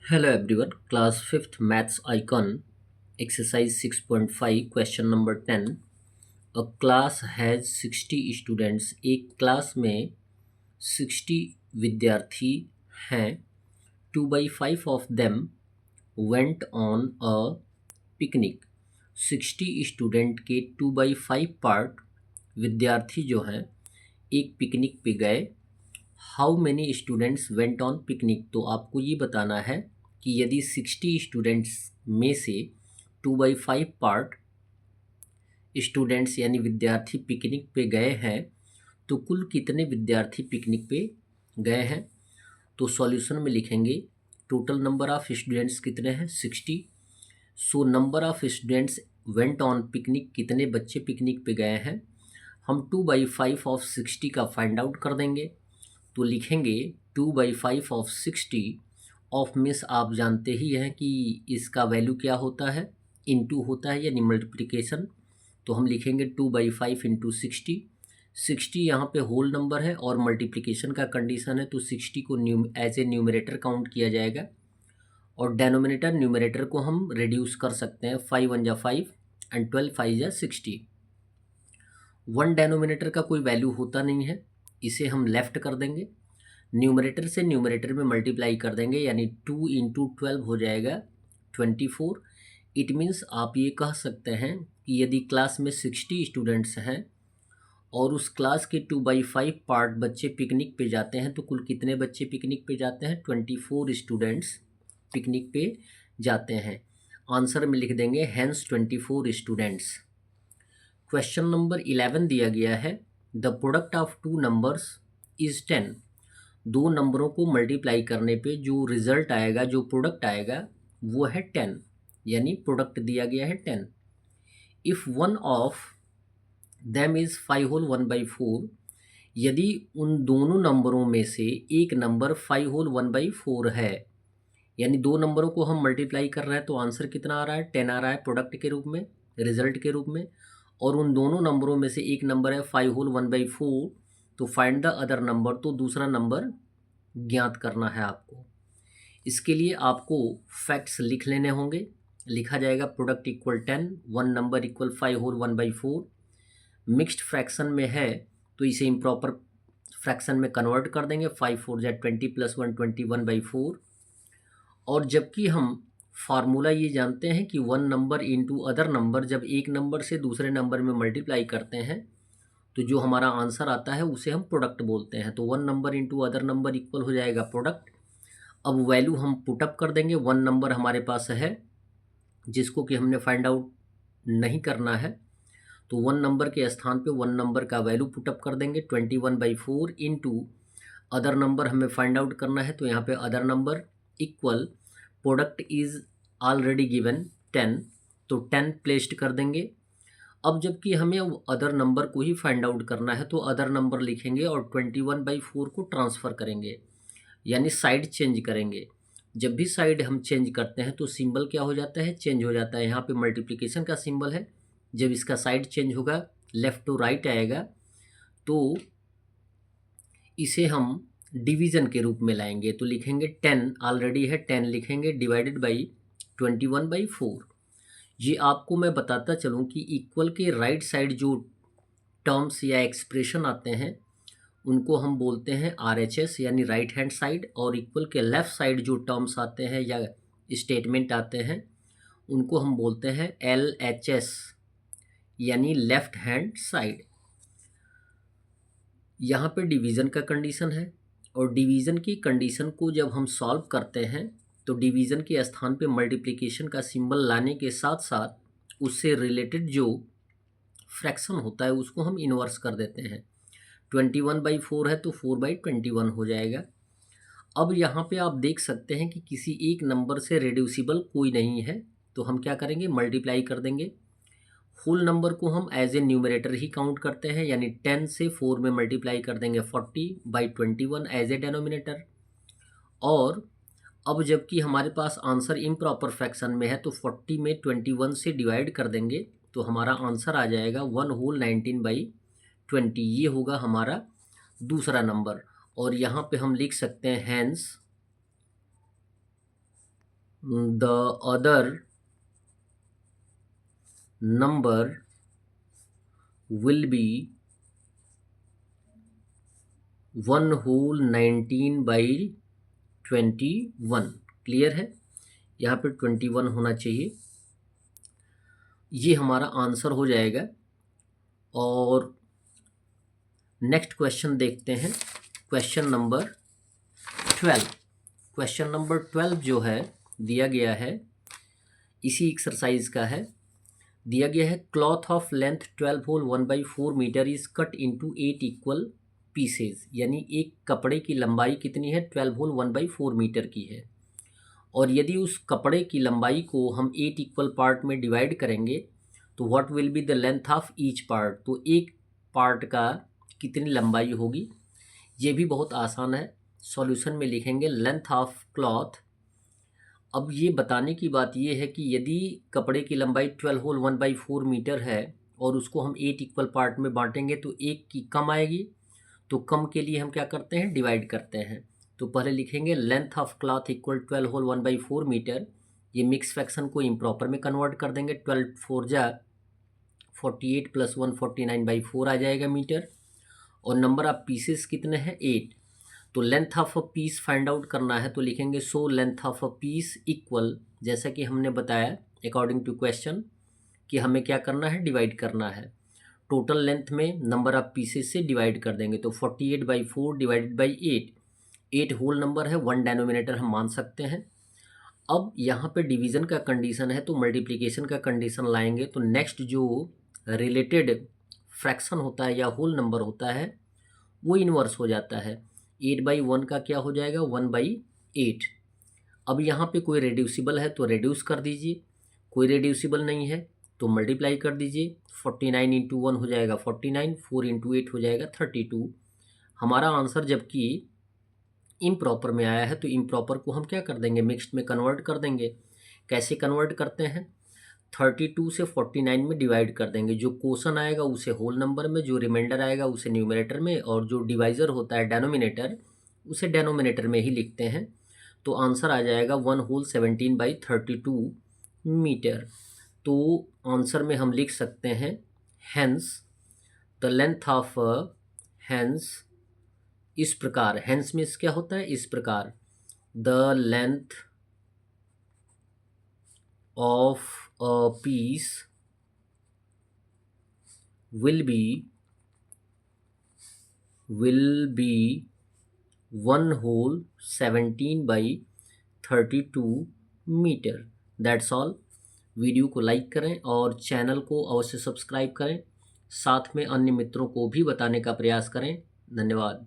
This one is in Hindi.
Hello everyone, class 5th maths icon, exercise 6.5, question number 10. A class has 60 students. एक क्लास में 60 विद्यार्थी हैं. 2/5 of them went on a picnic. 60 student के 2/5 पार्ट विद्यार्थी जो हैं एक पिकनिक पे गए. How many students went on picnic. तो आपको ये बताना है कि यदि 60 स्टूडेंट्स में से 2/5 पार्ट स्टूडेंट्स यानी विद्यार्थी पिकनिक पे गए हैं तो कुल कितने विद्यार्थी पिकनिक पे गए हैं. तो सॉल्यूशन में लिखेंगे टोटल नंबर ऑफ स्टूडेंट्स कितने हैं 60. So number of students went on picnic, कितने बच्चे पिकनिक पे गए हैं. हम 2/5 ऑफ 60 का फाइंड आउट कर देंगे. तो लिखेंगे 2/5 ऑफ 60. ऑफ मीन्स आप जानते ही हैं कि इसका वैल्यू क्या होता है, इनटू होता है यानी मल्टीप्लिकेशन. तो हम लिखेंगे 2/5 इंटू 60. 60 यहाँ पे होल नंबर है और मल्टीप्लिकेशन का कंडीशन है तो 60 को एज ए न्यूमरेटर काउंट किया जाएगा और डेनोमिनेटर न्यूमरेटर को हम रिड्यूस कर सकते हैं. 5 1 जा 5 एंड 12 5 जा 60. वन डेनोमिनेटर का कोई वैल्यू होता नहीं है, इसे हम लेफ्ट कर देंगे. न्यूमरेटर से न्यूमरेटर में मल्टीप्लाई कर देंगे यानी 2 इंटू 12 हो जाएगा 24. इट मीन्स आप ये कह सकते हैं कि यदि क्लास में 60 स्टूडेंट्स हैं और उस क्लास के 2/5 पार्ट बच्चे पिकनिक पे जाते हैं तो कुल कितने बच्चे पिकनिक पे जाते हैं. 24 स्टूडेंट्स पिकनिक पे जाते हैं. आंसर में लिख देंगे हैंस 24 स्टूडेंट्स. क्वेश्चन नंबर 11 दिया गया है. The product of two numbers is 10. दो नंबरों को मल्टीप्लाई करने पे जो रिजल्ट आएगा, जो प्रोडक्ट आएगा वो है 10, यानी प्रोडक्ट दिया गया है 10. If one of them is 5 whole 1/4. यदि उन दोनों नंबरों में से एक नंबर 5 होल 1/4 है, यानी दो नंबरों को हम मल्टीप्लाई कर रहे हैं तो आंसर कितना आ रहा है 10 आ रहा है प्रोडक्ट के रूप में, रिजल्ट के रूप में. और उन दोनों नंबरों में से एक नंबर है 5 होल 1/4. तो फाइंड द अदर नंबर, तो दूसरा नंबर ज्ञात करना है आपको. इसके लिए आपको फैक्ट्स लिख लेने होंगे. लिखा जाएगा product equal 10, one number equal 5 whole 1/4. Mixed fraction में है तो इसे इम्प्रॉपर फ्रैक्शन में कन्वर्ट कर देंगे. 5 4 जा 20 + 1 21/4. और जबकि हम फार्मूला ये जानते हैं कि one number into other number, जब एक नंबर से दूसरे नंबर में मल्टीप्लाई करते हैं तो जो हमारा आंसर आता है उसे हम प्रोडक्ट बोलते हैं. तो one number into other number equal हो जाएगा प्रोडक्ट. अब वैल्यू हम पुटअप कर देंगे. वन नंबर हमारे पास है जिसको कि हमने फाइंड आउट नहीं करना है, तो वन नंबर के स्थान पे वन नंबर का वैल्यू पुटअप कर देंगे 21/4 इंटू अदर नंबर हमें फाइंड आउट करना है. तो यहाँ पे other number equal product is already given 10, तो 10 प्लेस्ड कर देंगे. अब जबकि हमें अदर नंबर को ही फाइंड आउट करना है तो अदर नंबर लिखेंगे और 21/4 को ट्रांसफ़र करेंगे, यानी साइड चेंज करेंगे. जब भी साइड हम चेंज करते हैं तो सिंबल क्या हो जाता है, चेंज हो जाता है. यहाँ पे मल्टीप्लिकेशन का सिंबल है, जब इसका साइड चेंज होगा लेफ़्ट टू राइट आएगा तो इसे हम डिवीज़न के रूप में लाएंगे. तो लिखेंगे 10 ऑलरेडी है 10 लिखेंगे डिवाइडेड बाई 21/4. ये आपको मैं बताता चलूँ कि इक्वल के राइट साइड जो टर्म्स या एक्सप्रेशन आते हैं उनको हम बोलते हैं RHS यानी राइट हैंड साइड, और इक्वल के लेफ़्ट साइड जो टर्म्स आते हैं या स्टेटमेंट आते हैं उनको हम बोलते हैं LHS यानी लेफ़्ट हैंड साइड. यहाँ पे डिवीज़न का कंडीशन है और डिवीज़न की कंडीशन को जब हम सॉल्व करते हैं तो डिवीज़न के स्थान पे मल्टीप्लिकेशन का सिंबल लाने के साथ साथ उससे रिलेटेड जो फ्रैक्शन होता है उसको हम इन्वर्स कर देते हैं. 21/4 है तो 4/21 हो जाएगा. अब यहाँ पे आप देख सकते हैं कि किसी एक नंबर से रिड्यूसिबल कोई नहीं है, तो हम क्या करेंगे मल्टीप्लाई कर देंगे. होल नंबर को हम एज ए न्यूमरेटर ही काउंट करते हैं, यानी 10 से 4 में मल्टीप्लाई कर देंगे 40/21 एज ए डेनोमिनेटर. और अब जबकि हमारे पास आंसर इम्प्रॉपर फ्रैक्शन में है तो 40 में 21 से डिवाइड कर देंगे तो हमारा आंसर आ जाएगा 1 होल 19/20. ये होगा हमारा दूसरा नंबर. और यहाँ पे हम लिख सकते हैं hence the other number will be 1 whole 19 by 21। Clear है, यहाँ पे 21 होना चाहिए, ये हमारा आंसर हो जाएगा। और नेक्स्ट क्वेश्चन देखते हैं, क्वेश्चन नंबर 12। क्वेश्चन नंबर 12 जो है दिया गया है, इसी एक्सरसाइज का है। दिया गया है cloth of length 12 whole 1/4 metre is cut into 8 equal pieces, यानी एक कपड़े की लंबाई कितनी है, 12 होल 1/4 मीटर की है। और यदि उस कपड़े की लंबाई को हम 8 इक्वल पार्ट में डिवाइड करेंगे तो what will be the length of each part, तो एक पार्ट का कितनी लंबाई होगी। ये भी बहुत आसान है, सॉल्यूशन में लिखेंगे लेंथ ऑफ क्लॉथ। अब ये बताने की बात ये है कि यदि कपड़े की लंबाई 12 होल 1/4 मीटर है और उसको हम 8 इक्वल पार्ट में बांटेंगे तो एक की कम आएगी, तो कम के लिए हम क्या करते हैं, डिवाइड करते हैं। तो पहले लिखेंगे length of cloth equal 12 whole 1/4 metre, ये मिक्स फ्रैक्शन को इम्प्रॉपर में कन्वर्ट कर देंगे, 12 4 जा 48 प्लस 1 49/4 आ जाएगा मीटर। और नंबर ऑफ पीसेस कितने हैं, 8। तो length of a piece find out करना है, तो लिखेंगे so length of a piece equal, जैसा कि हमने बताया अकॉर्डिंग टू क्वेश्चन कि हमें क्या करना है, डिवाइड करना है। टोटल लेंथ में नंबर ऑफ पीसेस से डिवाइड कर देंगे, तो 48/4 डिवाइडेड बाई 8। 8 होल नंबर है, 1 डेनोमिनेटर हम मान सकते हैं। अब यहाँ पे डिवीज़न का कंडीशन है तो मल्टीप्लिकेशन का कंडीशन लाएंगे, तो नेक्स्ट जो रिलेटेड फ्रैक्शन होता है या होल नंबर होता है वो इन्वर्स हो जाता है। 8/1 का क्या हो जाएगा, 1/8। अब यहाँ पे कोई रेड्यूसिबल है तो रेड्यूस कर दीजिए, कोई रेड्यूसिबल नहीं है तो मल्टीप्लाई कर दीजिए। 49 इंटू 1 हो जाएगा 49, 4 इंटू 8 हो जाएगा 32। हमारा आंसर जबकि इम्प्रॉपर में आया है तो इम्प्रॉपर को हम क्या कर देंगे, मिक्स्ड में कन्वर्ट कर देंगे। कैसे कन्वर्ट करते हैं, 32 से 49 में डिवाइड कर देंगे, जो क्वोशन आएगा उसे होल नंबर में, जो रिमाइंडर आएगा उसे न्यूमरेटर में, और जो डिवाइज़र होता है डेनोमिनेटर उसे डेनोमिनेटर में ही लिखते हैं। तो आंसर आ जाएगा 1 होल 17/32 मीटर। तो आंसर में हम लिख सकते हैं hence the length of, hence इस प्रकार, हेंस में क्या होता है, इस प्रकार, the length of a piece will be 1 whole 17/32 metre. That's all. Video को लाइक करें और चैनल को अवश्य सब्सक्राइब करें, साथ में अन्य मित्रों को भी बताने का प्रयास करें। धन्यवाद।